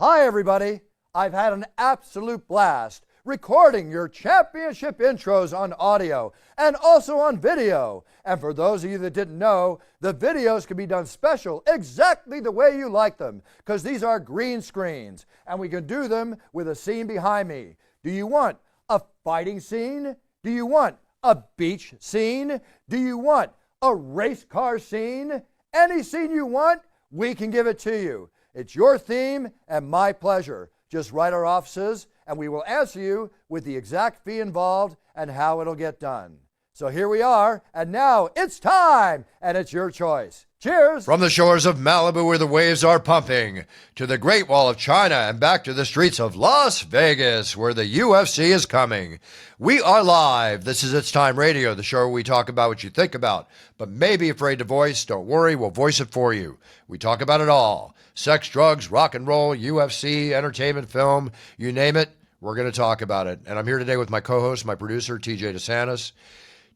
Hi, everybody. I've had an absolute blast recording your championship intros on audio and also on video. And for those of you that didn't know, the videos can be done special exactly the way you like them, because these are green screens and we can do them with a scene behind me. Do you want a fighting scene? Do you want a beach scene? Do you want a race car scene? Any scene you want, we can give it to you. It's your theme and my pleasure. Just write our offices and we will answer you with the exact fee involved and how it'll get done. So here we are, and now it's time, and it's your choice. Cheers! From the shores of Malibu where the waves are pumping, to the Great Wall of China and back to the streets of Las Vegas where the UFC is coming. We are live. This is It's Time Radio, the show where we talk about what you think about, but may be afraid to voice. Don't worry, we'll voice it for you. We talk about it all. Sex, drugs, rock and roll, UFC, entertainment, film, you name it, we're going to talk about it. And I'm here today with my co-host, my producer, TJ Santis.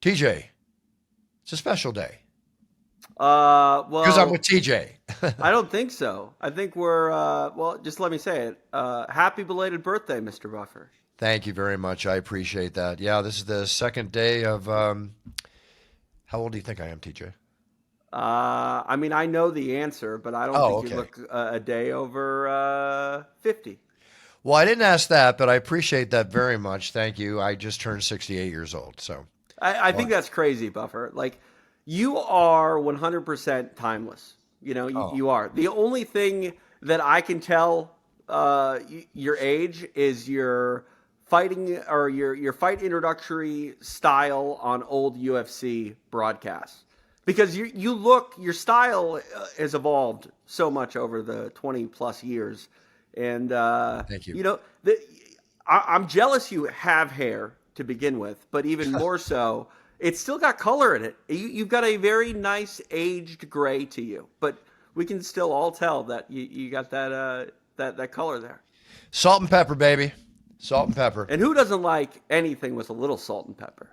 TJ, it's a special day. Well, because I'm with TJ. I don't think so. I think we're, well, just let me say it. Happy belated birthday, Mr. Buffer. Thank you very much. I appreciate that. Yeah, this is the second day of, how old do you think I am, TJ? I mean, I know the answer, but I don't think you look a day over 50. Well, I didn't ask that, but I appreciate that very much. Thank you. I just turned 68 years old, so. I think that's crazy, Buffer. Like, you are 100% timeless. You know, you are. The only thing that I can tell your age is your fighting or your fight introductory style on old UFC broadcasts. Because your style has evolved so much over the 20 plus years. And, thank you. You know, I'm jealous you have hair to begin with, but even more so, it's still got color in it. You've got a very nice aged gray to you, but we can still all tell that you got that color there. Salt and pepper, baby. Salt and pepper. And who doesn't like anything with a little salt and pepper?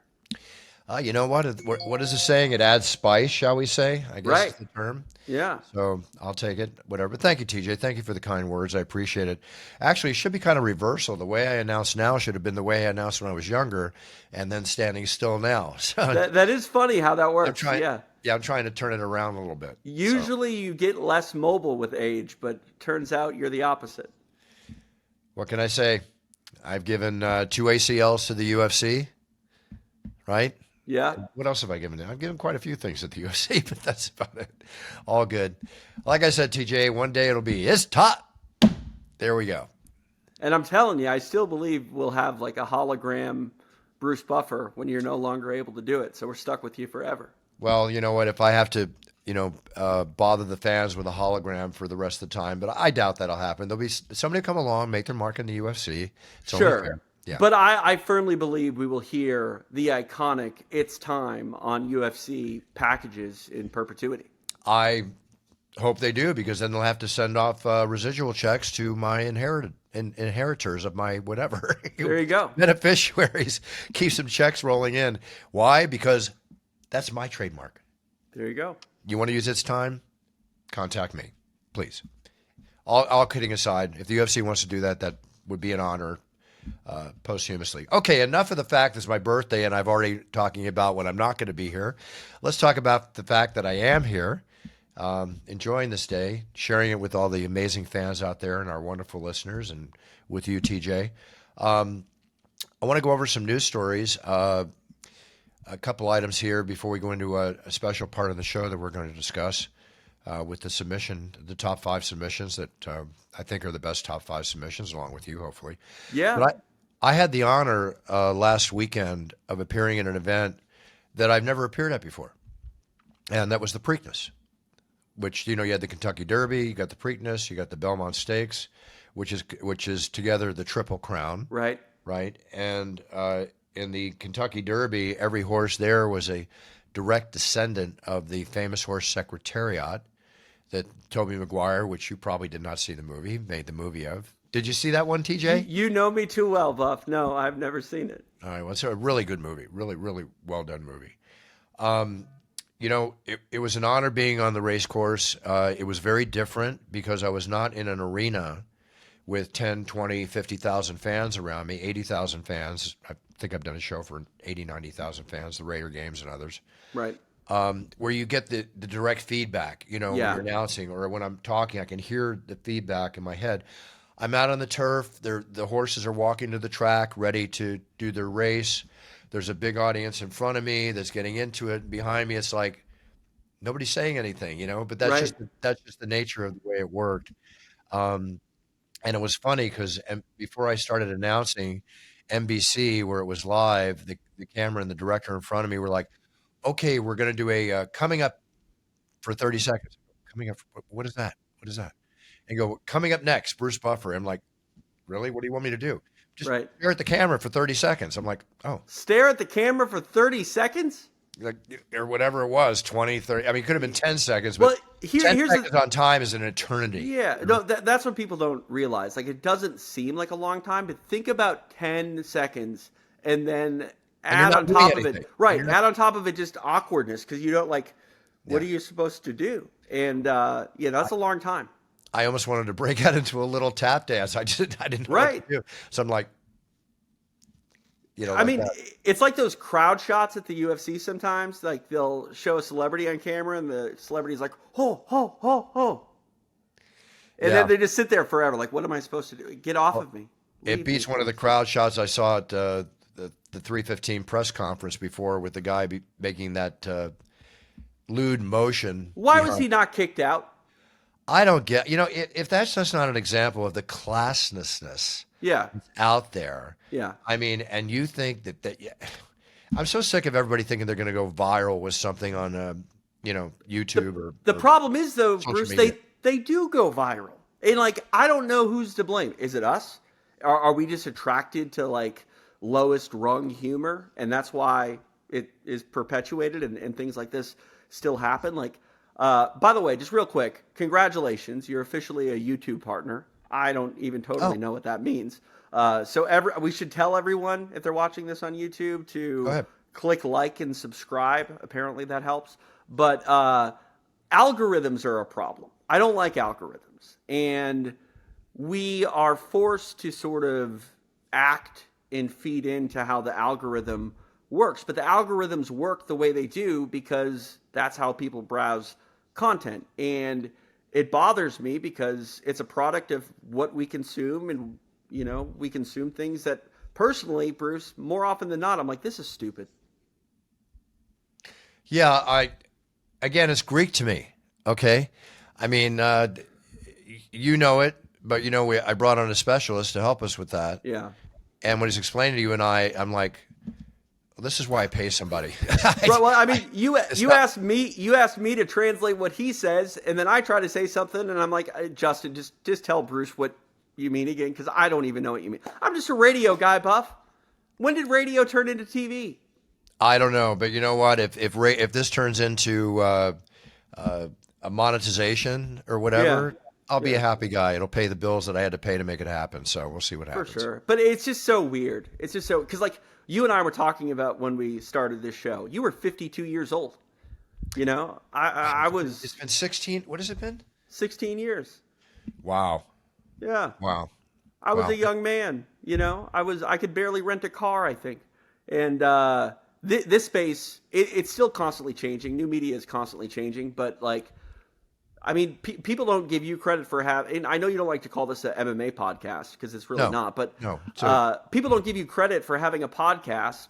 You know what? What is the saying? It adds spice, shall we say? I guess is the term. Yeah. So I'll take it, whatever. Thank you, TJ. Thank you for the kind words. I appreciate it. Actually, it should be kind of reversal. The way I announce now should have been the way I announced when I was younger, and then standing still now. So that is funny how that works. I'm trying to turn it around a little bit. Usually you get less mobile with age, but turns out you're the opposite. What can I say? I've given 2 ACLs to the UFC, right? Yeah. What else have I given? I've given quite a few things at the UFC, but that's about it. All good. Like I said, TJ, one day it'll be, it's top. There we go. And I'm telling you, I still believe we'll have like a hologram Bruce Buffer when you're no longer able to do it. So we're stuck with you forever. Well, you know what? If I have to, bother the fans with a hologram for the rest of the time, but I doubt that'll happen. There'll be somebody come along, make their mark in the UFC. It's sure. Yeah. But I firmly believe we will hear the iconic "It's Time" on UFC packages in perpetuity. I hope they do, because then they'll have to send off residual checks to my inheritors of my whatever. There you go. Beneficiaries. Keep some checks rolling in. Why? Because that's my trademark. There you go. You want to use It's Time? Contact me, please. All kidding aside, if the UFC wants to do that, that would be an honor. Posthumously. Okay, enough of the fact it's my birthday and I've already talking about when I'm not going to be here. Let's talk about the fact that I am here, enjoying this day, sharing it with all the amazing fans out there and our wonderful listeners, and with you, TJ. I want to go over some news stories, a couple items here before we go into a special part of the show that we're going to discuss with the top 5 submissions that I think are the best top 5 submissions, along with you, hopefully. Yeah. But I had the honor last weekend of appearing in an event that I've never appeared at before, and that was the Preakness, which, you had the Kentucky Derby, you got the Preakness, you got the Belmont Stakes, which is together the Triple Crown. Right. Right. And in the Kentucky Derby, every horse there was a direct descendant of the famous horse Secretariat that Tobey Maguire, which you probably did not see the movie, made the movie of. Did you see that one, TJ? You know me too well, Buff. No, I've never seen it. All right, well, it's a really good movie, really, really well done movie. It was an honor being on the race course. It was very different because I was not in an arena with 10, 20, 50,000 fans around me, 80,000 fans. I think I've done a show for 80, 90,000 fans, the Raider games and others. Right. Where you get the direct feedback, when you're announcing or when I'm talking, I can hear the feedback in my head. I'm out on the turf. The horses are walking to the track, ready to do their race. There's a big audience in front of me that's getting into it. Behind me, it's like nobody's saying anything, but that's just the nature of the way it worked. And it was funny because before I started announcing NBC, where it was live, the camera and the director in front of me were like, okay, we're going to do a coming up for 30 seconds. Coming up, what is that? What is that? And go, coming up next, Bruce Buffer. I'm like, really? What do you want me to do? Just stare at the camera for 30 seconds. I'm like, oh. Stare at the camera for 30 seconds? Like, or whatever it was, 20, 30. I mean, it could have been 10 seconds, but 10 seconds on time is an eternity. Yeah, no, that's what people don't realize. Like, it doesn't seem like a long time, but think about 10 seconds and then add on top of it. Right, add on top of it just awkwardness because you don't what are you supposed to do? And, that's a long time. I almost wanted to break out into a little tap dance. I didn't know what to do. So I'm like, I mean, it's like those crowd shots at the UFC sometimes. Like they'll show a celebrity on camera and the celebrity's like, ho, ho, ho, ho. And then they just sit there forever. Like, what am I supposed to do? Get off of me. It beats one of the crowd shots I saw at the 315 press conference before with the guy making that lewd motion. Why was he not kicked out? I don't get, if that's just not an example of the classness out there. Yeah. I mean, and you think that I'm so sick of everybody thinking they're going to go viral with something on, YouTube the problem is though, Bruce, media. They do go viral. And I don't know who's to blame. Is it us? Are we just attracted to lowest rung humor? And that's why it is perpetuated and things like this still happen. By the way, just real quick, congratulations. You're officially a YouTube partner. I don't even totally know what that means. So we should tell everyone, if they're watching this on YouTube, to click like and subscribe. Apparently that helps. But algorithms are a problem. I don't like algorithms. And we are forced to sort of act and feed into how the algorithm works. But the algorithms work the way they do because that's how people browse content. And it bothers me because it's a product of what we consume, and we consume things that personally, Bruce, more often than not, I'm like, this is stupid. Yeah, again, it's Greek to me. Okay, I mean, you know it, but I brought on a specialist to help us with that. Yeah, and when he's explaining to you and I'm like, this is why I pay somebody. Well, I mean, you asked me to translate what he says, and then I try to say something, and I'm like, Justin, just tell Bruce what you mean again, because I don't even know what you mean. I'm just a radio guy, Buff. When did radio turn into TV? I don't know, but you know what? If this turns into a monetization or whatever, I'll be a happy guy. It'll pay the bills that I had to pay to make it happen. So we'll see what happens. For sure, but it's just so weird. It's just so because you and I were talking about when we started this show. You were 52 years old. I was. It's been 16. What has it been? 16 years. Wow. Yeah. Wow. I was a young man. I could barely rent a car, I think. And this space, it's still constantly changing. New media is constantly changing, but people don't give you credit for having, and I know you don't like to call this an MMA podcast because it's really not, but people don't give you credit for having a podcast,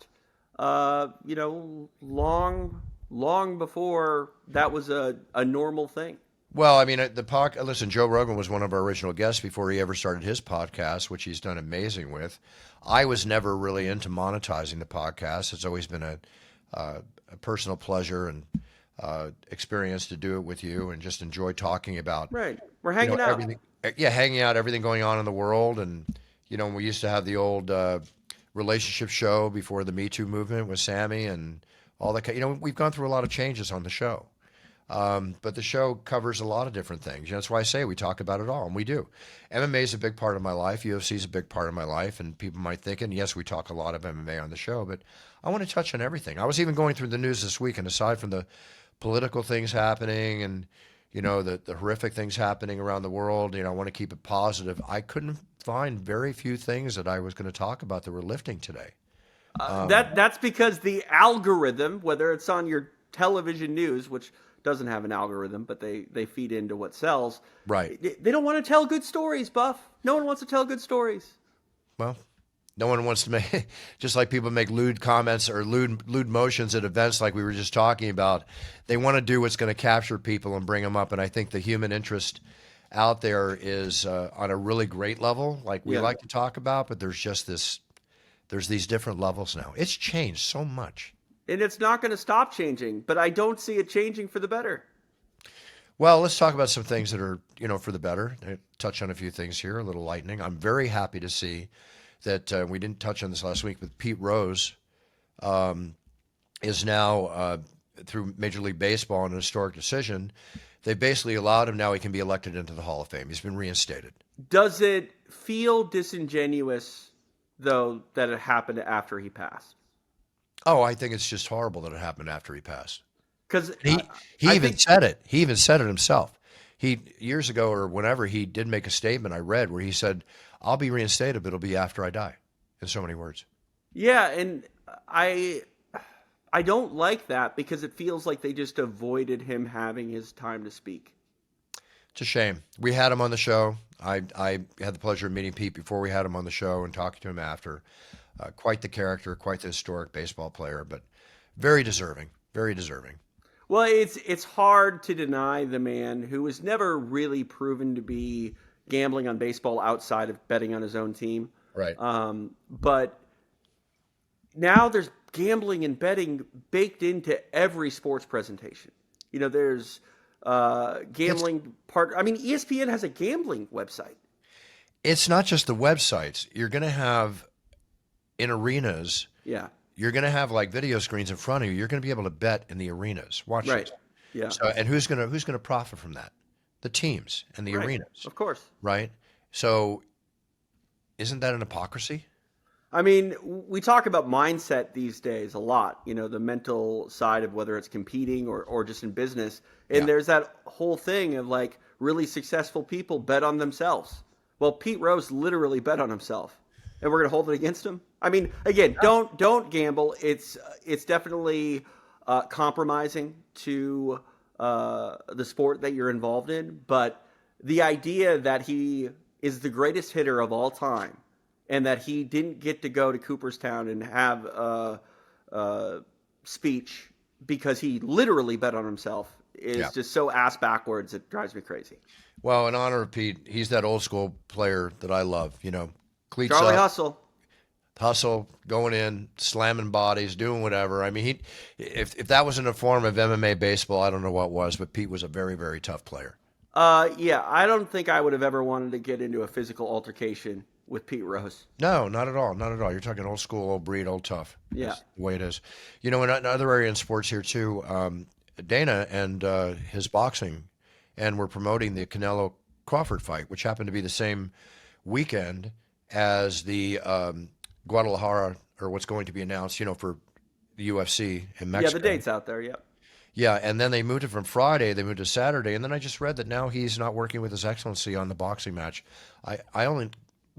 long before that was a normal thing. Well, I mean, listen, Joe Rogan was one of our original guests before he ever started his podcast, which he's done amazing with. I was never really into monetizing the podcast. It's always been a personal pleasure and experience to do it with you and just enjoy talking about. Right. We're hanging out. Everything, hanging out, everything going on in the world. And, we used to have the old relationship show before the Me Too movement with Sammy and all that. We've gone through a lot of changes on the show. But the show covers a lot of different things. That's why I say we talk about it all, and we do. MMA is a big part of my life. UFC is a big part of my life, and people might think, and yes, we talk a lot of MMA on the show, but I want to touch on everything. I was even going through the news this week, and aside from the political things happening and, the horrific things happening around the world, I want to keep it positive. I couldn't find very few things that I was going to talk about that were lifting today. That's because the algorithm, whether it's on your television news, which doesn't have an algorithm, but they feed into what sells. Right. They don't want to tell good stories, Buff. No one wants to tell good stories. Well, no one wants to make, just like people make lewd comments or lewd motions at events like we were just talking about. They want to do what's going to capture people and bring them up. And I think the human interest out there is on a really great level, like we like to talk about, but there's these different levels now. It's changed so much. And it's not going to stop changing, but I don't see it changing for the better. Well, let's talk about some things that are, for the better. Touch on a few things here, a little lightning. I'm very happy to see that we didn't touch on this last week, but Pete Rose is now, through Major League Baseball, in a historic decision. They basically allowed him, now he can be elected into the Hall of Fame. He's been reinstated. Does it feel disingenuous, though, that it happened after he passed? Oh, I think it's just horrible that it happened after he passed. Because he even said it. He even said it himself. Years ago or whenever, he did make a statement I read where he said, "I'll be reinstated, but it'll be after I die," in so many words. Yeah, and I don't like that because it feels like they just avoided him having his time to speak. It's a shame. We had him on the show. I had the pleasure of meeting Pete before we had him on the show and talking to him after. Quite the character, quite the historic baseball player, but very deserving, very deserving. Well, it's hard to deny the man who was never really proven to be gambling on baseball outside of betting on his own team. Right. But now there's gambling and betting baked into every sports presentation. There's gambling part. I mean, ESPN has a gambling website. It's not just the websites. You're going to have in arenas. Yeah. You're going to have like video screens in front of you. You're going to be able to bet in the arenas. Watch right. this. Yeah. So, and who's going to profit from that? The teams and the arenas. Of course. Right. So, isn't that an hypocrisy? I mean, we talk about mindset these days a lot, the mental side of whether it's competing or just in business. And there's that whole thing of like really successful people bet on themselves. Well, Pete Rose literally bet on himself, and we're going to hold it against him. I mean, again, don't gamble. It's definitely compromising to the sport that you're involved in. But the idea that he is the greatest hitter of all time, and that he didn't get to go to Cooperstown and have a speech because he literally bet on himself is just so ass backwards, it drives me crazy. Well, in honor of Pete, he's that old school player that I love. Cleats Charlie up, hustle, going in, slamming bodies, doing whatever. I mean, if that wasn't a form of MMA baseball, I don't know what was, but Pete was a very, very tough player. Yeah, I don't think I would have ever wanted to get into a physical altercation with Pete Rose. No, not at all. Not at all. You're talking old school, old breed, old tough. Yeah. That's the way it is. In another area in sports here too, Dana and his boxing, and we're promoting the Canelo Crawford fight, which happened to be the same weekend as the Guadalajara, or what's going to be announced, for the UFC in Mexico. Yeah, the date's out there, yep. Yeah, and then they moved it from Friday, they moved to Saturday, and then I just read that now he's not working with His Excellency on the boxing match. I only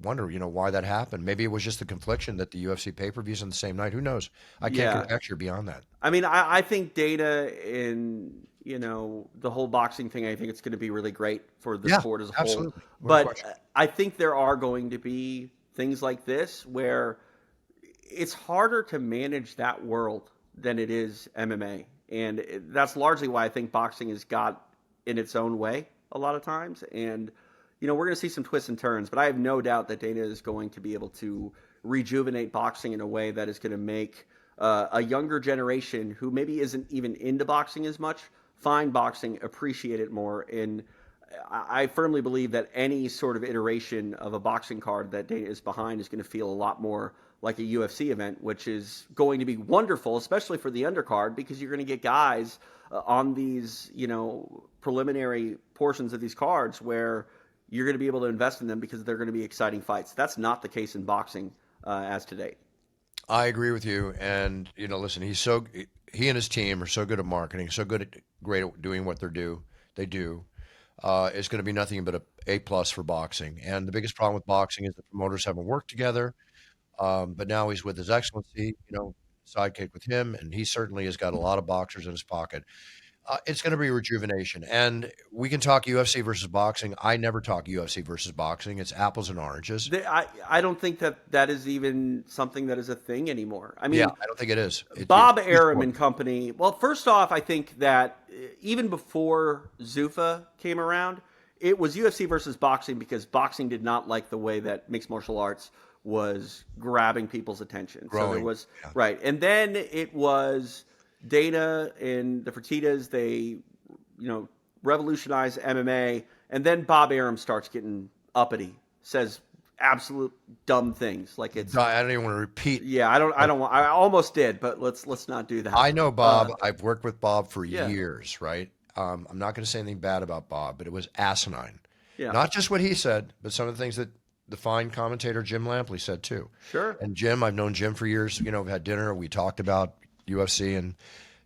wonder, why that happened. Maybe it was just the confliction that the UFC pay-per-views on the same night. Who knows? I can't conjecture beyond that. I mean, I think Dana in, the whole boxing thing, I think it's going to be really great for the sport as a absolutely. whole. But I think there are going to be things like this where it's harder to manage that world than it is MMA. And that's largely why I think boxing has got in its own way a lot of times. And, we're going to see some twists and turns, but I have no doubt that Dana is going to be able to rejuvenate boxing in a way that is going to make a younger generation who maybe isn't even into boxing as much find boxing, appreciate it more. And I firmly believe that any sort of iteration of a boxing card that Dana is behind is going to feel a lot more like a UFC event, which is going to be wonderful, especially for the undercard, because you're going to get guys on these, preliminary portions of these cards where you're going to be able to invest in them because they're going to be exciting fights. That's not the case in boxing as to date. I agree with you. And, listen, he and his team are so good at marketing, so great at doing what they do. is going to be nothing but a A+ for boxing. And the biggest problem with boxing is the promoters haven't worked together. But now he's with His Excellency, sidekick with him, and he certainly has got a lot of boxers in his pocket. It's going to be rejuvenation. And we can talk UFC versus boxing. I never talk UFC versus boxing. It's apples and oranges. I don't think that is even something that is a thing anymore. I mean, Yeah, I don't think it is. Bob Arum and company. Well, first off, I think that even before Zuffa came around, it was UFC versus boxing because boxing did not like the way that mixed martial arts was grabbing people's attention. Growing. So there was right, and then it was Dana and the Fertittas. They, revolutionized MMA, and then Bob Arum starts getting uppity, says absolute dumb things like it's. I don't even want to repeat. Yeah, I don't want. I almost did, but let's not do that. I know Bob. I've worked with Bob for years, right? I'm not going to say anything bad about Bob, but it was asinine. Yeah. Not just what he said, but some of the things that the fine commentator Jim Lampley said too. Sure. And Jim, I've known Jim for years. We've had dinner. We talked about UFC and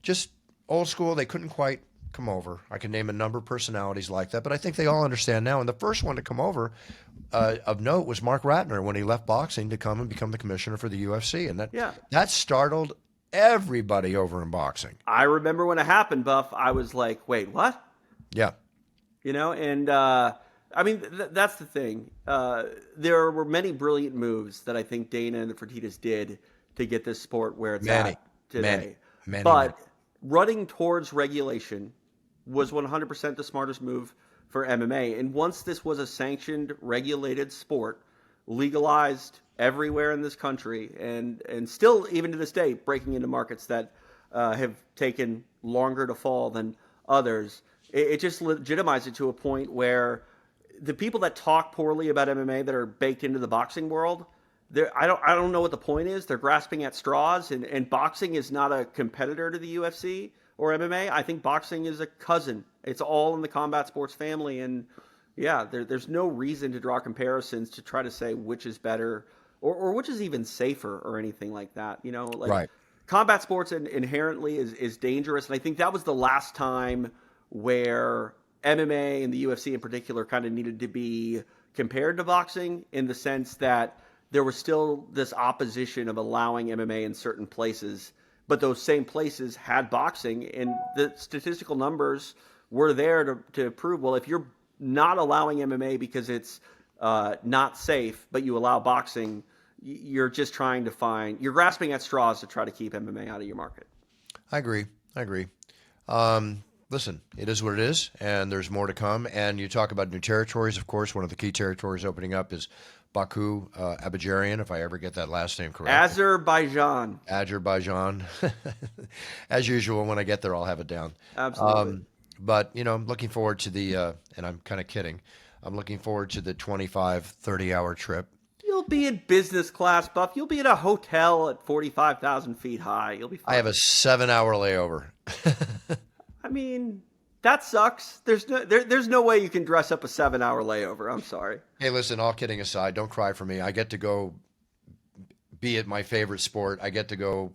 just old school. They couldn't quite come over. I can name a number of personalities like that, but I think they all understand now. And the first one to come over of note was Mark Ratner when he left boxing to come and become the commissioner for the UFC. And that startled everybody over in boxing. I remember when it happened, Buff. I was like, wait, what? Yeah. And I mean, that's the thing. There were many brilliant moves that I think Dana and the Fertittas did to get this sport where it's at today. Many. Running towards regulation was 100% the smartest move for MMA. And once this was a sanctioned, regulated sport, legalized everywhere in this country, and still, even to this day, breaking into markets that have taken longer to fall than others, it just legitimized it to a point where the people that talk poorly about MMA that are baked into the boxing world, I don't know what the point is. They're grasping at straws, and boxing is not a competitor to the UFC or MMA. I think boxing is a cousin. It's all in the combat sports family, and there's no reason to draw comparisons to try to say which is better or which is even safer or anything like that. Right. Combat sports inherently is dangerous, and I think that was the last time where MMA and the UFC in particular kind of needed to be compared to boxing in the sense that there was still this opposition of allowing MMA in certain places, but those same places had boxing, and the statistical numbers were there to prove, well, if you're not allowing MMA because it's not safe, but you allow boxing, you're just you're grasping at straws to try to keep MMA out of your market. I agree. Listen, it is what it is, and there's more to come. And you talk about new territories. Of course, one of the key territories opening up is Baku, Abadjarian, if I ever get that last name correct. Azerbaijan. As usual, when I get there, I'll have it down. Absolutely. But, I'm looking forward to the, and I'm kind of kidding, I'm looking forward to the 25, 30-hour trip. You'll be in business class, Buff. You'll be in a hotel at 45,000 feet high. You'll be fine. I have a 7-hour layover. I mean, that sucks. There's no way you can dress up a 7-hour layover. I'm sorry. Hey, listen, all kidding aside, don't cry for me. I get to go be at my favorite sport. I get to go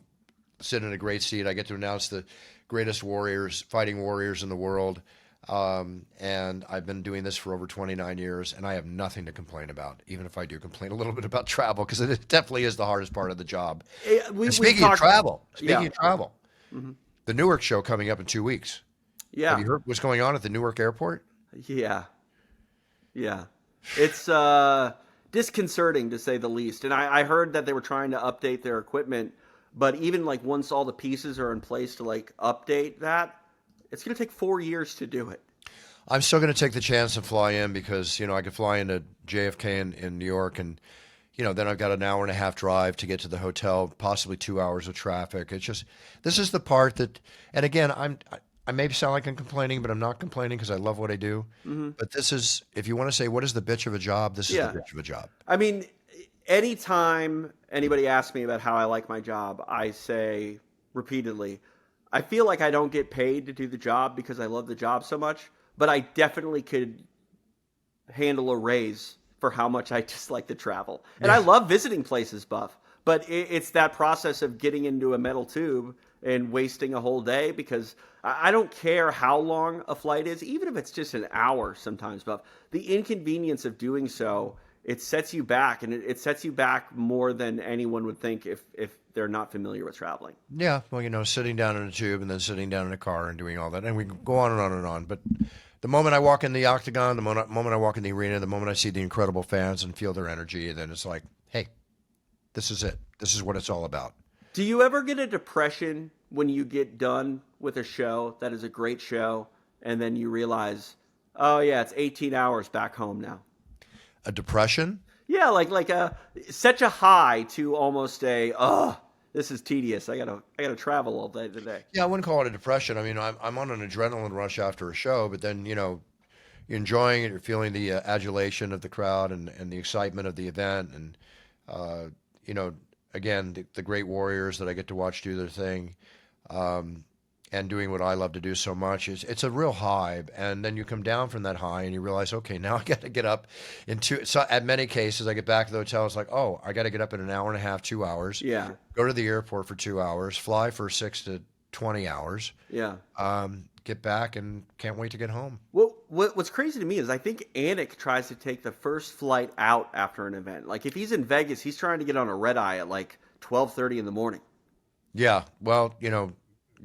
sit in a great seat. I get to announce the greatest fighting warriors in the world. And I've been doing this for over 29 years, and I have nothing to complain about, even if I do complain a little bit about travel, because it definitely is the hardest part of the job. Speaking of travel, mm-hmm. The Newark show coming up in 2 weeks. Yeah. Have you heard what's going on at the Newark airport? Yeah. It's disconcerting, to say the least. And I heard that they were trying to update their equipment, but even once all the pieces are in place to update that, it's going to take 4 years to do it. I'm still going to take the chance and fly in because, I could fly into JFK in New York, and, then I've got an hour and a half drive to get to the hotel, possibly 2 hours of traffic. It's just, this is the part that, and again, I may sound like I'm complaining, but I'm not complaining because I love what I do. Mm-hmm. But this is, if you want to say, what is the bitch of a job? This is the bitch of a job. I mean, anytime anybody asks me about how I like my job, I say repeatedly, I feel like I don't get paid to do the job because I love the job so much, but I definitely could handle a raise for how much I just like to travel. And I love visiting places, Buff, but it's that process of getting into a metal tube and wasting a whole day, because I don't care how long a flight is, even if it's just an hour sometimes, but the inconvenience of doing so, it sets you back, and it sets you back more than anyone would think if they're not familiar with traveling. Yeah, well, sitting down in a tube and then sitting down in a car and doing all that, and we can go on and on and on. But the moment I walk in the octagon, the moment I walk in the arena, the moment I see the incredible fans and feel their energy, then it's like, hey, this is it. This is what it's all about. Do you ever get a depression when you get done with a show that is a great show, and then you realize, oh yeah, it's 18 hours back home now? A depression? Yeah, like such a high to almost a this is tedious. I gotta travel all day today. Yeah, I wouldn't call it a depression. I mean, I'm on an adrenaline rush after a show, but then you're enjoying it. You're feeling the adulation of the crowd and the excitement of the event, and again, the great warriors that I get to watch do their thing, and doing what I love to do so much. It's a real high. And then you come down from that high and you realize, okay, now I got to get up so at many cases, I get back to the hotel. It's like, oh, I got to get up in an hour and a half, 2 hours. Yeah. Go to the airport for 2 hours, fly for 6 to 20 hours. Yeah. Get back and can't wait to get home. Well, what's crazy to me is I think Anik tries to take the first flight out after an event. Like if he's in Vegas, he's trying to get on a red eye at like 12:30 in the morning. Yeah. Well,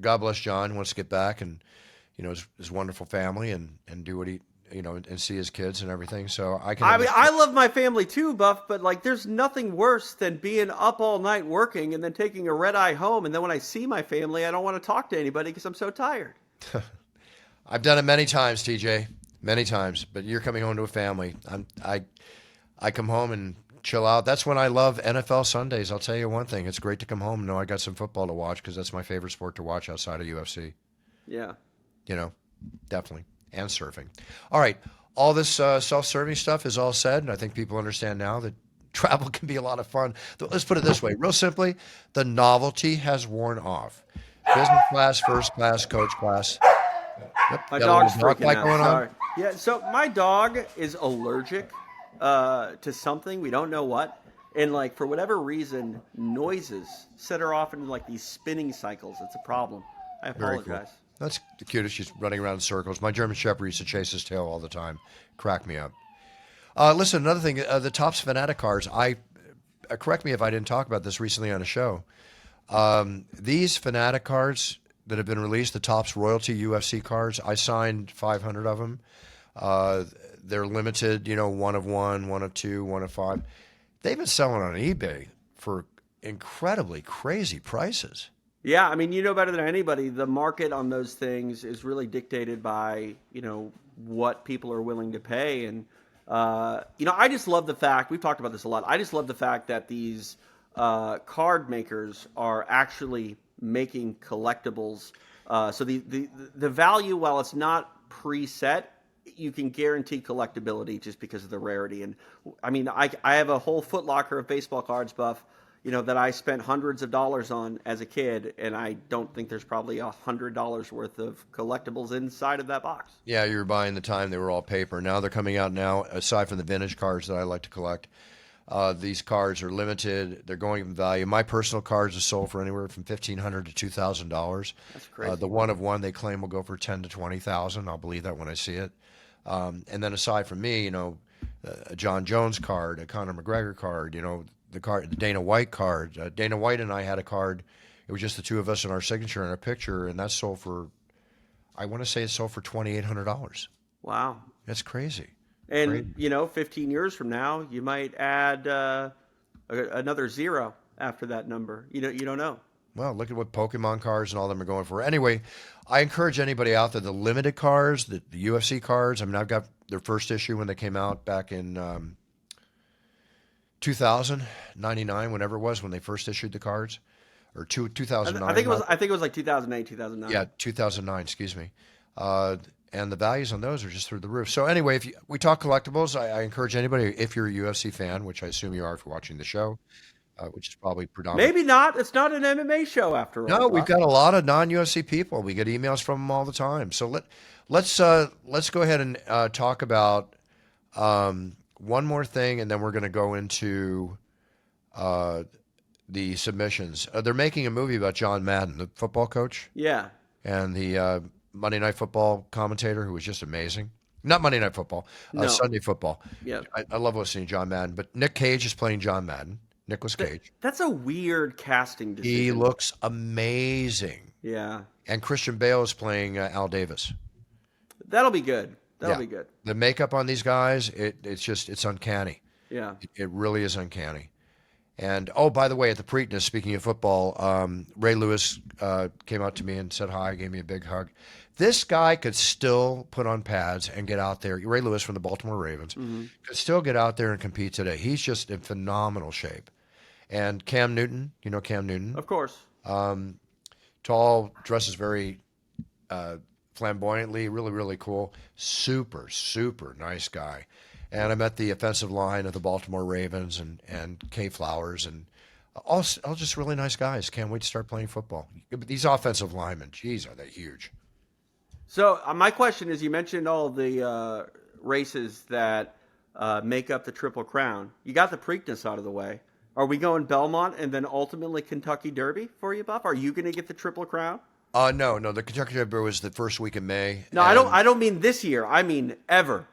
God bless John. He wants to get back and, his wonderful family and do what he, and see his kids and everything. So I mean, I love my family too, Buff, but like there's nothing worse than being up all night working and then taking a red eye home. And then when I see my family, I don't want to talk to anybody because I'm so tired. I've done it many times, TJ, many times, but you're coming home to a family. I come home and chill out. That's when I love NFL Sundays. I'll tell you one thing. It's great to come home and know I got some football to watch because that's my favorite sport to watch outside of UFC. Yeah. Definitely. And surfing. All right. All this self-serving stuff is all said, and I think people understand now that travel can be a lot of fun. Let's put it this way. Real simply, the novelty has worn off. Business class, first class, coach class. Yep, my dog's freaking out. Going Sorry. on? Yeah, so my dog is allergic to something. We don't know what. And like for whatever reason, noises set her off into like these spinning cycles. It's a problem. I apologize. Very cool. That's the cutest. She's running around in circles. My German Shepherd used to chase his tail all the time. Crack me up. Listen, another thing, the Topps Fanatic cards. Correct me if I didn't talk about this recently on a show. These Fanatic cards that have been released, the Topps Royalty UFC cards, I signed 500 of them. They're limited, 1 of 1, 1 of 2, 1 of 5. They've been selling on eBay for incredibly crazy prices. Yeah, I mean, you know better than anybody, the market on those things is really dictated by, what people are willing to pay. And, I just love the fact, we've talked about this a lot, I just love the fact that these card makers are actually making collectibles. So the value, while it's not preset, you can guarantee collectability just because of the rarity. And I mean, I have a whole Foot Locker of baseball cards, Buff, that I spent hundreds of dollars on as a kid, and I don't think there's probably $100 worth of collectibles inside of that box. Yeah, you were buying the time they were all paper. Now they're coming out now, aside from the vintage cards that I like to collect. These cards are limited. They're going in value. My personal cards are sold for anywhere from $1,500 to $2,000. That's crazy. The 1 of 1 they claim will go for $10,000 to $20,000. I'll believe that when I see it. And then aside from me, a John Jones card, a Conor McGregor card, the Dana White card. Dana White and I had a card. It was just the two of us and our signature and our picture, and that sold for, I want to say it sold for $2,800. Wow. That's crazy. And, 15 years from now, you might add another 0 after that number. You don't know. Well, look at what Pokemon cards and all them are going for. Anyway, I encourage anybody out there, the limited cards, the UFC cards. I mean, I've got their first issue when they came out back in 2099, whenever it was, when they first issued the cards. Or 2009. I think it was like 2008, 2009. Yeah, 2009, excuse me. And the values on those are just through the roof. So anyway, if we talk collectibles, I encourage anybody, if you're a UFC fan, which I assume you are if you're watching the show, which is probably predominant. Maybe not. It's not an MMA show after all. No, we've got a lot of non-UFC people. We get emails from them all the time. So let's go ahead and talk about one more thing, and then we're going to go into the submissions. They're making a movie about John Madden, the football coach, Yeah. and the Monday Night Football commentator, who was just amazing. Not Monday Night Football, No. Sunday Football. Yeah. I love listening to John Madden, but Nick Cage is playing John Madden. Nicolas Cage. That's a weird casting decision. He looks amazing. Yeah. And Christian Bale is playing Al Davis. That'll be good. That'll Yeah. be good. The makeup on these guys, it's uncanny. Yeah. It really is uncanny. And, oh, by the way, at the Preakness, speaking of football, Ray Lewis came out to me and said hi, gave me a big hug. This guy could still put on pads and get out there. Ray Lewis from the Baltimore Ravens could still get out there and compete today. He's just in phenomenal shape. And Cam Newton, you know Cam Newton? Of course. Tall, dresses very flamboyantly, really, really cool. Super, super nice guy. And I met the offensive line of the Baltimore Ravens and Kay Flowers and all just really nice guys. Can't wait to start playing football. But these offensive linemen, geez, are they huge. So my question is, you mentioned all the races that make up the Triple Crown. You got the Preakness out of the way. Are we going Belmont and then ultimately Kentucky Derby for you, Buff? Are you going to get the Triple Crown? No. The Kentucky Derby was the first week in May. No, I don't mean this year. I mean ever.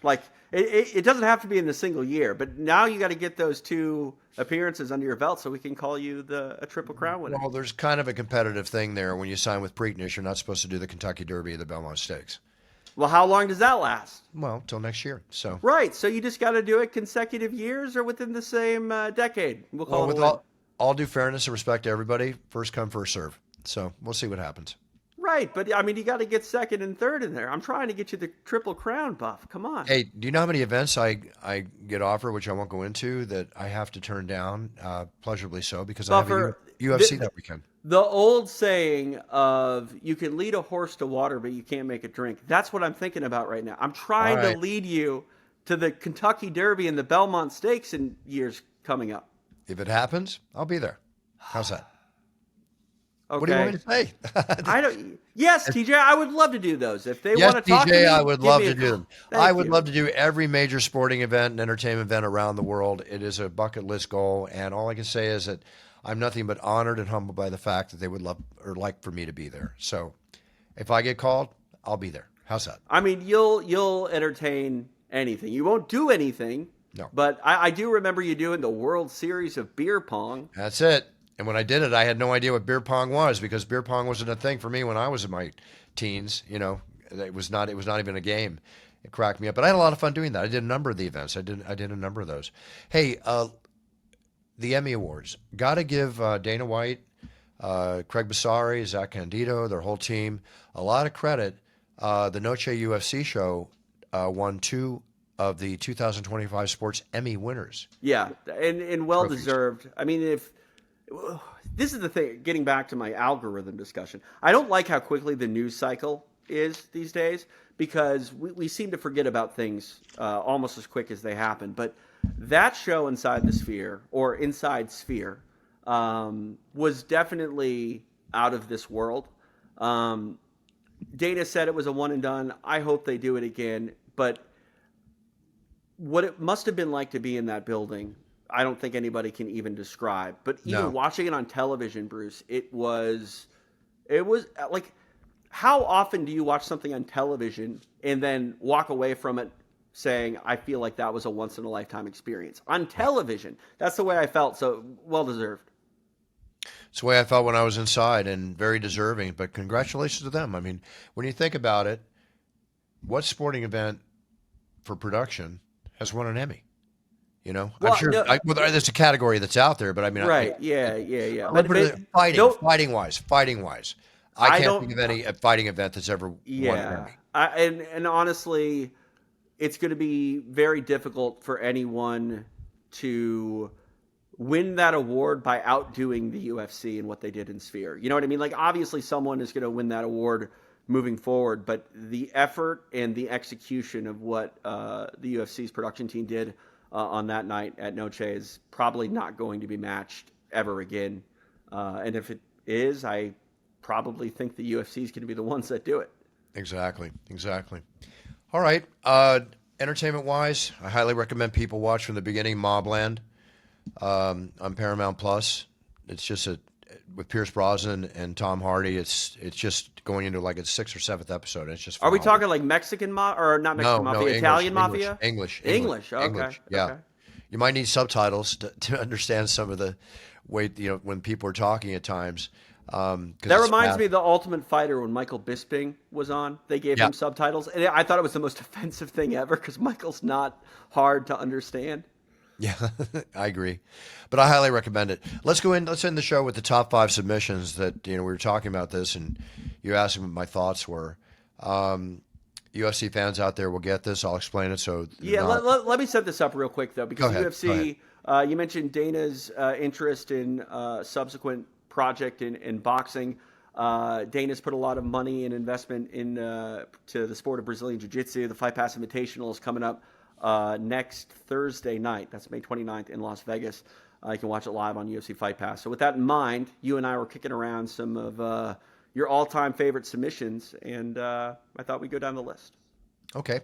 Like it doesn't have to be in a single year, but now you got to get those 2 appearances under your belt so we can call you a Triple Crown winner. Well, there's kind of a competitive thing there. When you sign with Preakness, you're not supposed to do the Kentucky Derby or the Belmont Stakes. Well, how long does that last? Well, till next year. So right. So you just got to do it consecutive years or within the same decade. We'll call it. With all due fairness and respect to everybody, first come, first serve. So we'll see what happens. Right, but I mean, you got to get second and third in there. I'm trying to get you the Triple Crown, Buff. Come on. Hey, do you know how many events I get offered, which I won't go into, that I have to turn down, pleasurably so, because Buffer, I have a UFC that weekend? The old saying of you can lead a horse to water, but you can't make it drink. That's what I'm thinking about right now. I'm trying to lead you to the Kentucky Derby and the Belmont Stakes in years coming up. If it happens, I'll be there. How's that? Okay. What do you want me to say? I don't. Yes, TJ, I would love to do those. If they yes, want to talk TJ, to me, I would love to do them. I would you. love to do every major sporting event and entertainment event around the world. It is a bucket list goal, and all I can say is that I'm nothing but honored and humbled by the fact that they would love or like for me to be there. So, if I get called, I'll be there. How's that? I mean, you'll entertain anything. You won't do anything. No. But I do remember you doing the World Series of beer pong. That's it. And when I did it, I had no idea what beer pong was, because beer pong wasn't a thing for me when I was in my teens. You know, it was not even a game. It cracked me up. But I had a lot of fun doing that. I did a number of the events. I did a number of those. Hey, the Emmy Awards. Got to give Dana White, Craig Bassari, Zach Candido, their whole team, a lot of credit. The Noche UFC show won 2 of the 2025 Sports Emmy winners. Yeah, and well deserved. I mean, this is the thing, getting back to my algorithm discussion, I don't like how quickly the news cycle is these days, because we seem to forget about things almost as quick as they happen. But that show Inside the Sphere, or Inside Sphere, was definitely out of this world. Dana said it was a one and done. I hope they do it again. But what it must have been like to be in that building, I don't think anybody can even describe. But even watching it on television, Bruce, it was like, how often do you watch something on television and then walk away from it saying, I feel like that was a once in a lifetime experience on television? That's the way I felt. So well deserved. It's the way I felt when I was inside, and very deserving. But congratulations to them. I mean, when you think about it, what sporting event for production has won an Emmy? You know, well, I'm sure there's a category that's out there, but I mean, right? Yeah. But fighting wise, I can't think of any fighting event that's ever won an Emmy. And honestly, it's going to be very difficult for anyone to win that award by outdoing the UFC and what they did in Sphere. You know what I mean? Like, obviously someone is going to win that award moving forward, but the effort and the execution of what the UFC's production team did on that night at Noche is probably not going to be matched ever again. And if it is, I probably think the UFC is going to be the ones that do it. Exactly. All right. Entertainment-wise, I highly recommend people watch from the beginning Mobland on Paramount Plus. it's just with Pierce Brosnan and Tom Hardy. It's just going into like its 6th or 7th episode. And it's just Are we phenomenal. talking like Mexican or not Mexican No, mafia, English, Italian mafia? English. Okay. Yeah. Okay. You might need subtitles to understand some of the way, when people are talking at times. That reminds me of The Ultimate Fighter when Michael Bisping was on. They gave him subtitles, and I thought it was the most offensive thing ever because Michael's not hard to understand. Yeah, I agree, but I highly recommend it. Let's end the show with the top 5 submissions that we were talking about this, and you asked me what my thoughts were. UFC fans out there will get this. I'll explain it. So let me set this up real quick though, because Go UFC. You mentioned Dana's interest in subsequent project in boxing. Dana's put a lot of money and investment to the sport of Brazilian Jiu-Jitsu. The Fight Pass Invitational is coming up next Thursday night. That's May 29th in Las Vegas. You can watch it live on UFC Fight Pass. So with that in mind, you and I were kicking around some of your all-time favorite submissions, and I thought we'd go down the list. Okay.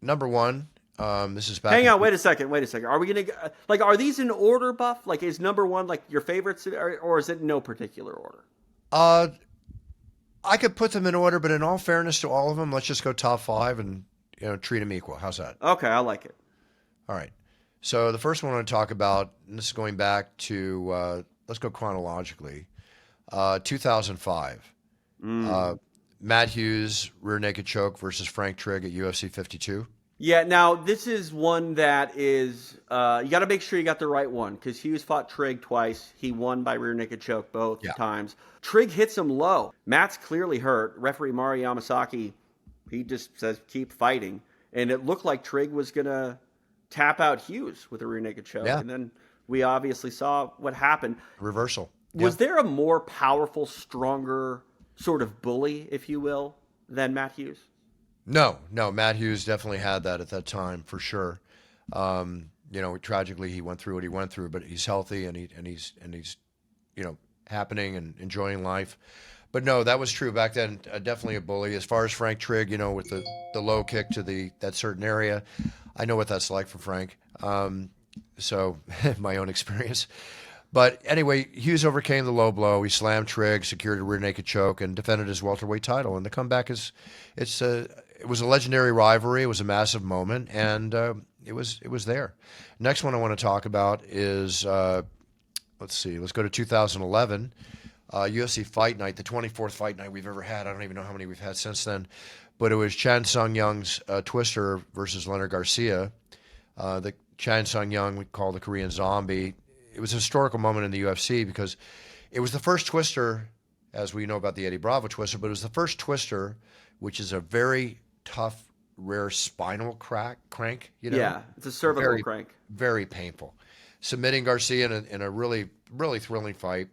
Number 1. This is back. Hang on, wait a second. Are we gonna are these in order, Buff? Like, is number 1 like your favorites, or is it no particular order? I could put them in order, but in all fairness to all of them, let's just go top 5 and treat them equal. How's that? Okay, I like it. All right. So the first one I want to talk about, and this is going back to let's go chronologically. 2005. Matt Hughes rear naked choke versus Frank Trigg at UFC 52. Yeah, now this is one that is you got to make sure you got the right one, because Hughes fought Trigg twice. He won by rear naked choke both times. Trigg hits him low. Matt's clearly hurt. Referee Mari Yamasaki, he just says keep fighting, and it looked like Trigg was gonna tap out Hughes with a rear naked choke, and then we obviously saw what happened. Reversal. Was there a more powerful, stronger sort of bully, if you will, than Matt Hughes? No. Matt Hughes definitely had that at that time for sure. Tragically he went through what he went through, but he's healthy and he's happening and enjoying life. But no, that was true back then. Definitely a bully. As far as Frank Trigg, with the low kick to that certain area, I know what that's like for Frank. So my own experience. But anyway, Hughes overcame the low blow. He slammed Trigg, secured a rear naked choke, and defended his welterweight title. And the comeback it was a legendary rivalry. It was a massive moment, and it was there. Next one I want to talk about is let's go to 2011, UFC Fight Night, the 24th fight night we've ever had. I don't even know how many we've had since then, but it was Chan Sung Young's Twister versus Leonard Garcia. The Chan Sung Young we call the Korean Zombie. It was a historical moment in the UFC because it was the first Twister, as we know about the Eddie Bravo Twister, but it was the first Twister, which is a very tough, rare spinal crank. Yeah, it's a cervical crank. Very painful. Submitting Garcia in a really, really thrilling fight.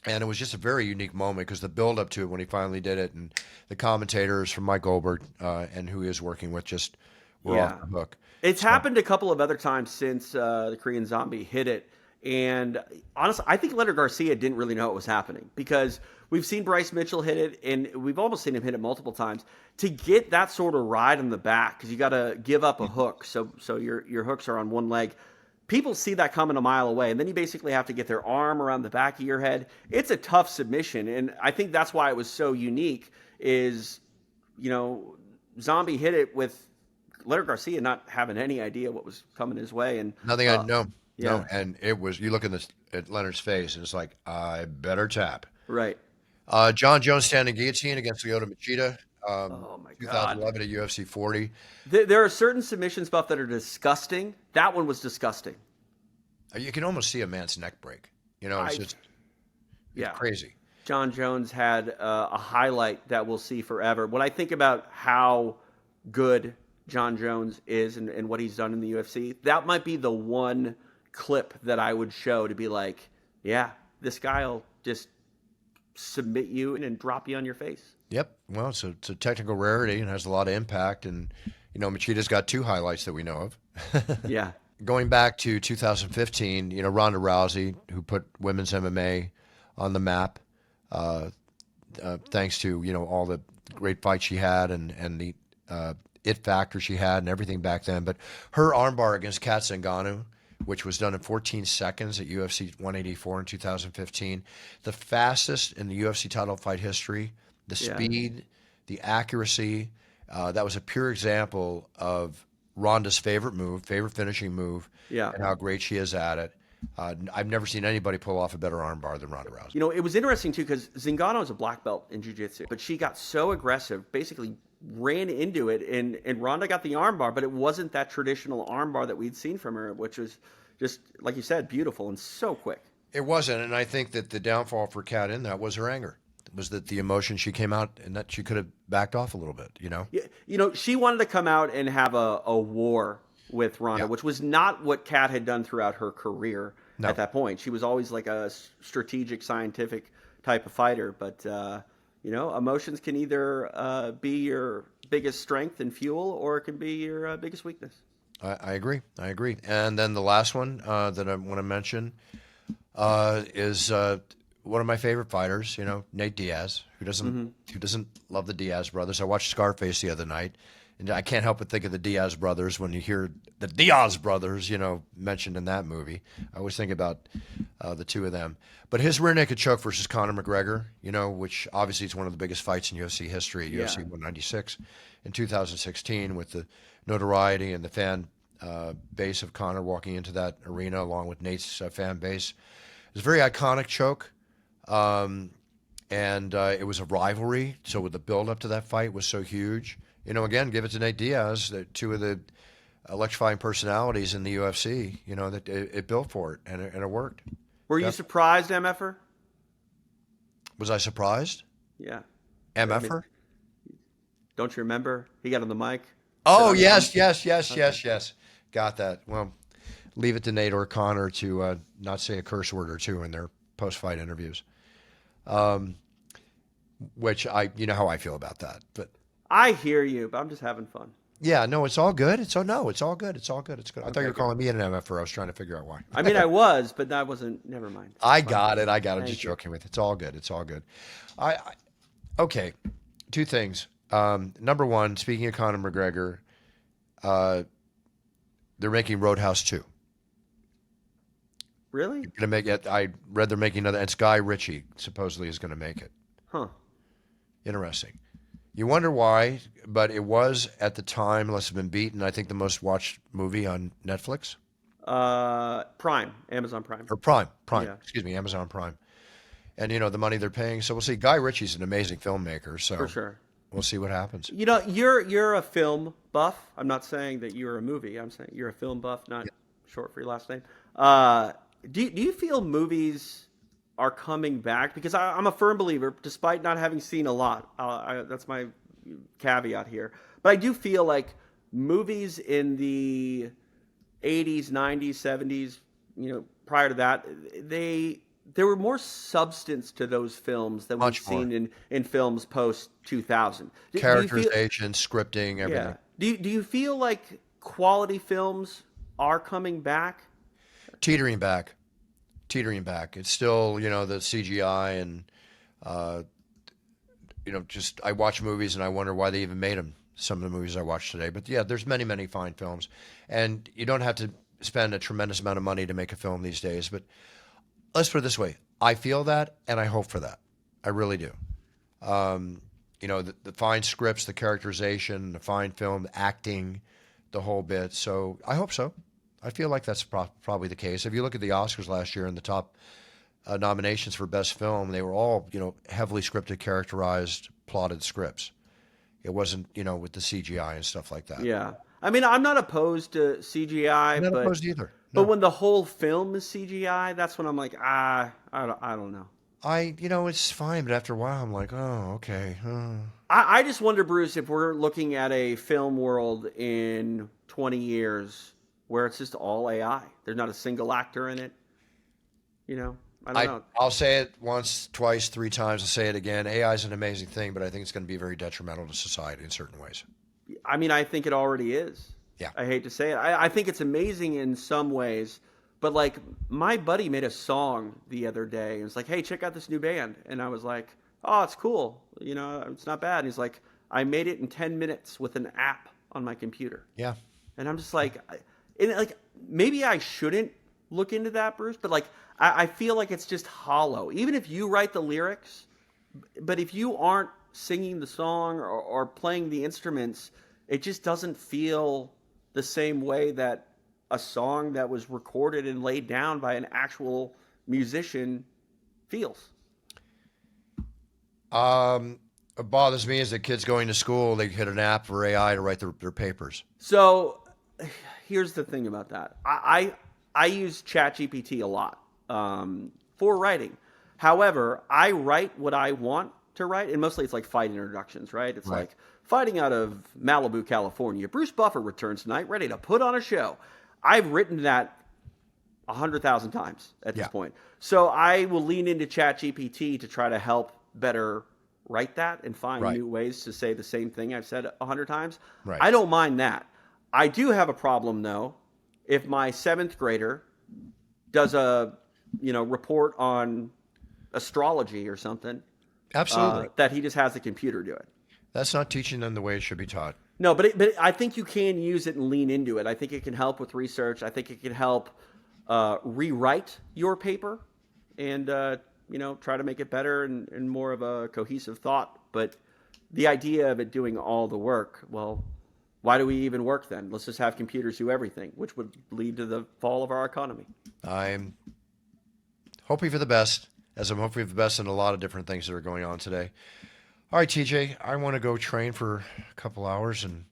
And it was just a very unique moment because the build up to it when he finally did it, and the commentators from Mike Goldberg and who he was working with just were off the hook. It's happened a couple of other times since the Korean Zombie hit it. And honestly, I think Leonard Garcia didn't really know what was happening, because we've seen Bryce Mitchell hit it, and we've almost seen him hit it multiple times. To get that sort of ride on the back, because you got to give up a hook, so your hooks are on one leg. People see that coming a mile away, and then you basically have to get their arm around the back of your head. It's a tough submission, and I think that's why it was so unique. Is Zombie hit it with Leonard Garcia not having any idea what was coming his way, and nothing. No, and it was, you look at Leonard's face, and it's like, I better tap. Right. John Jones standing guillotine against Lyoto Machida. Oh my 2011 at UFC 40. There are certain submissions, Buff, that are disgusting. That one was disgusting. You can almost see a man's neck break. It's crazy. John Jones had a highlight that we'll see forever. When I think about how good John Jones is and what he's done in the UFC, that might be the one clip that I would show to be like, yeah, this guy will just submit you and drop you on your face. Yep. Well, it's a technical rarity and has a lot of impact. And, Machida's got 2 highlights that we know of. Yeah. Going back to 2015, Ronda Rousey, who put women's MMA on the map, thanks to, all the great fights she had and the it factor she had and everything back then. But her armbar against Kat Zingano which was done in 14 seconds at UFC 184 in 2015. The fastest in the UFC title fight history. The speed, the accuracy. That was a pure example of Ronda's favorite move, favorite finishing move, and how great she is at it. I've never seen anybody pull off a better armbar than Ronda Rousey. You know, it was interesting, too, because Zingano is a black belt in jiu-jitsu, but she got so aggressive, basically ran into it, and Ronda got the armbar, but it wasn't that traditional armbar that we'd seen from her, which was just, like you said, beautiful and so quick. It wasn't, and I think that the downfall for Kat in that was her anger. It was that the emotion she came out, and that she could have backed off a little bit, you know? Yeah, you know, she wanted to come out and have a war with Ronda, which was not what Kat had done throughout her career at that point. She was always like a strategic, scientific type of fighter. But, you know, emotions can either be your biggest strength and fuel, or it can be your biggest weakness. I agree. I agree. And then the last one that I want to mention is one of my favorite fighters, you know, Nate Diaz, who doesn't love the Diaz brothers. I watched Scarface the other night, and I can't help but think of the Diaz brothers when you hear the Diaz brothers, you know, mentioned in that movie. I always think about the two of them. But his rear naked choke versus Conor McGregor, you know, which obviously is one of the biggest fights in UFC history, UFC 196 in 2016, with the notoriety and the fan base of Conor walking into that arena along with Nate's fan base. It was a very iconic choke. And it was a rivalry, so with the build-up to that fight was so huge. You know, again, give it to Nate Diaz, two of the electrifying personalities in the UFC. You know, that it built for it, and it worked. Were you surprised, MFer? Was I surprised? Yeah. MFer? Don't you remember? He got on the mic. Oh, yes. Got that. Well, leave it to Nate or Conor to not say a curse word or two in their post-fight interviews. Which you know how I feel about that, but I hear you, but I'm just having fun. Yeah, no, it's all good. It's all good. It's good. I thought you were calling me an MFer. I was trying to figure out why. I mean, I was, but that wasn't. Never mind. I got it. Just joking with. It's all good. Okay, two things. Number one, speaking of Conor McGregor, they're making Roadhouse 2. Really? Gonna make it. I read they're making another. And Guy Ritchie supposedly is going to make it. Huh. Interesting. You wonder why, but it was at the time, unless it's been beaten, I think the most watched movie on Netflix. Prime, Amazon Prime. Or Prime. Yeah. Excuse me, Amazon Prime. And you know the money they're paying. So we'll see. Guy Ritchie's an amazing filmmaker. So for sure. We'll see what happens. You know, you're a film buff. I'm not saying that you're a movie. I'm saying you're a film buff, not short for your last name. Do you feel movies are coming back? Because I'm a firm believer, despite not having seen a lot. That's my caveat here. But I do feel like movies in the 80s, 90s, 70s, you know, prior to that, there were more substance to those films than we've seen in films post 2000. Characterization, scripting, everything. Yeah. Do you feel like quality films are coming back? Teetering back. It's still, you know, the CGI and, you know, just I watch movies and I wonder why they even made them, some of the movies I watch today. But yeah, there's many, many fine films. And you don't have to spend a tremendous amount of money to make a film these days. But let's put it this way. I feel that and I hope for that. I really do. You know, the fine scripts, the characterization, the fine film, acting, the whole bit. So I hope so. I feel like that's probably the case. If you look at the Oscars last year and the top nominations for Best Film, they were all, you know, heavily scripted, characterized, plotted scripts. It wasn't, you know, with the CGI and stuff like that. Yeah. I mean, I'm not opposed to CGI. I'm not opposed either. No. But when the whole film is CGI, that's when I'm like, I don't know. You know, it's fine, but after a while, I'm like, oh, okay. I just wonder, Bruce, if we're looking at a film world in 20 years where it's just all AI. There's not a single actor in it. You know, I don't know. I'll say it once, twice, three times. I'll say it again. AI is an amazing thing, but I think it's going to be very detrimental to society in certain ways. I mean, I think it already is. Yeah. I hate to say it. I think it's amazing in some ways, but like my buddy made a song the other day and was like, hey, check out this new band. And I was like, oh, it's cool. You know, it's not bad. And he's like, I made it in 10 minutes with an app on my computer. Yeah. And I'm just like, and like maybe I shouldn't look into that, Bruce, but like I feel like it's just hollow. Even if you write the lyrics, but if you aren't singing the song or playing the instruments, it just doesn't feel the same way that a song that was recorded and laid down by an actual musician feels. What bothers me is that kids going to school, they hit an app or AI to write their papers. So here's the thing about that. I use ChatGPT a lot for writing. However, I write what I want to write, and mostly it's like fight introductions, right? It's like fighting out of Malibu, California. Bruce Buffer returns tonight, ready to put on a show. I've written that 100,000 times at this point. So I will lean into ChatGPT to try to help better write that and find new ways to say the same thing I've said 100 times. Right. I don't mind that. I do have a problem, though, if my 7th grader does a report on astrology or something. Absolutely. That he just has the computer do it. That's not teaching them the way it should be taught. No, but I think you can use it and lean into it. I think it can help with research. I think it can help rewrite your paper and try to make it better and more of a cohesive thought. But the idea of it doing all the work, well, why do we even work then? Let's just have computers do everything, which would lead to the fall of our economy. I'm hoping for the best, as I'm hoping for the best in a lot of different things that are going on today. All right, TJ, I want to go train for a couple hours and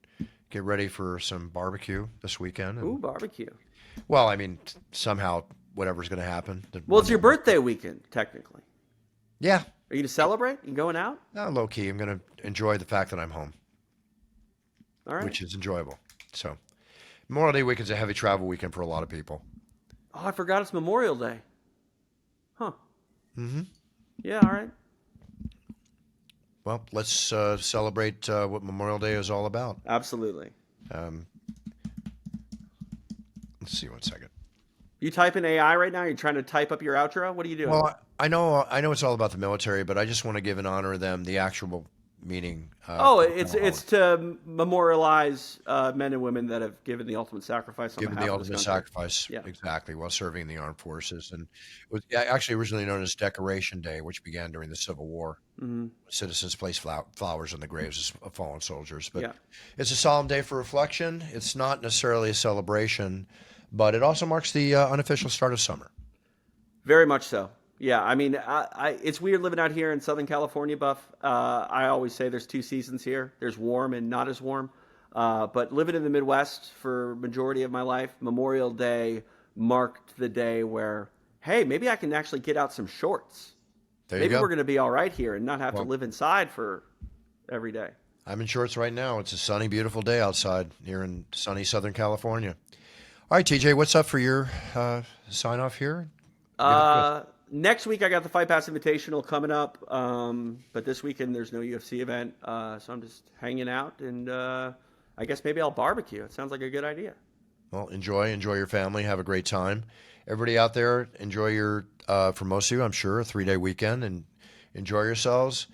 get ready for some barbecue this weekend. Ooh, barbecue. Well, I mean, somehow whatever's going to happen. Well, it's your birthday weekend, technically. Yeah. Are you to celebrate? You going out? No, low key. I'm going to enjoy the fact that I'm home. All right. Which is enjoyable. So, Memorial Day weekend's a heavy travel weekend for a lot of people. Oh, I forgot it's Memorial Day. Huh. Mm-hmm. Yeah, all right. Well, let's celebrate what Memorial Day is all about. Absolutely. Let's see 1 second. You type in AI right now? You're trying to type up your outro? What are you doing? Well, I know it's all about the military, but I just want to give and honor them the actual meaning. It's to memorialize men and women that have given the ultimate sacrifice on given behalf the of this ultimate country. sacrifice, Yeah. exactly, while serving in the armed forces. And it was actually originally known as Decoration Day, which began during the Civil War. Mm-hmm. Citizens placed flowers on the graves of fallen soldiers. But Yeah. it's a solemn day for reflection. It's not necessarily a celebration, but it also marks the unofficial start of summer. Very much so. Yeah, I mean, it's weird living out here in Southern California, Buff. I always say there's 2 seasons here. There's warm and not as warm. But living in the Midwest for majority of my life, Memorial Day marked the day where, hey, maybe I can actually get out some shorts. Maybe we're going to be all right here and not have to live inside for every day. I'm in shorts right now. It's a sunny, beautiful day outside here in sunny Southern California. All right, TJ, what's up for your sign off here? Next week, I got the Fight Pass Invitational coming up, but this weekend there's no UFC event, so I'm just hanging out, and I guess maybe I'll barbecue. It sounds like a good idea. Well, enjoy your family, have a great time. Everybody out there, enjoy your, for most of you, I'm sure, a 3-day weekend, and enjoy yourselves.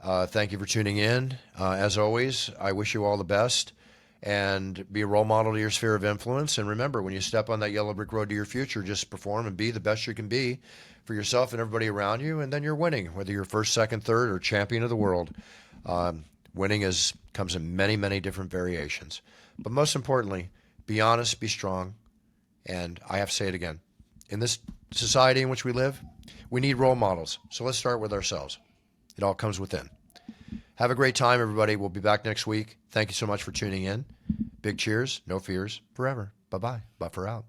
Thank you for tuning in. As always, I wish you all the best, and be a role model to your sphere of influence. And remember, when you step on that yellow brick road to your future, just perform and be the best you can be for yourself and everybody around you, and then you're winning, whether you're first, second, third, or champion of the world. Winning comes in many, many different variations. But most importantly, be honest, be strong, and I have to say it again. In this society in which we live, we need role models. So let's start with ourselves. It all comes within. Have a great time, everybody. We'll be back next week. Thank you so much for tuning in. Big cheers, no fears, forever. Bye-bye. Buffer out.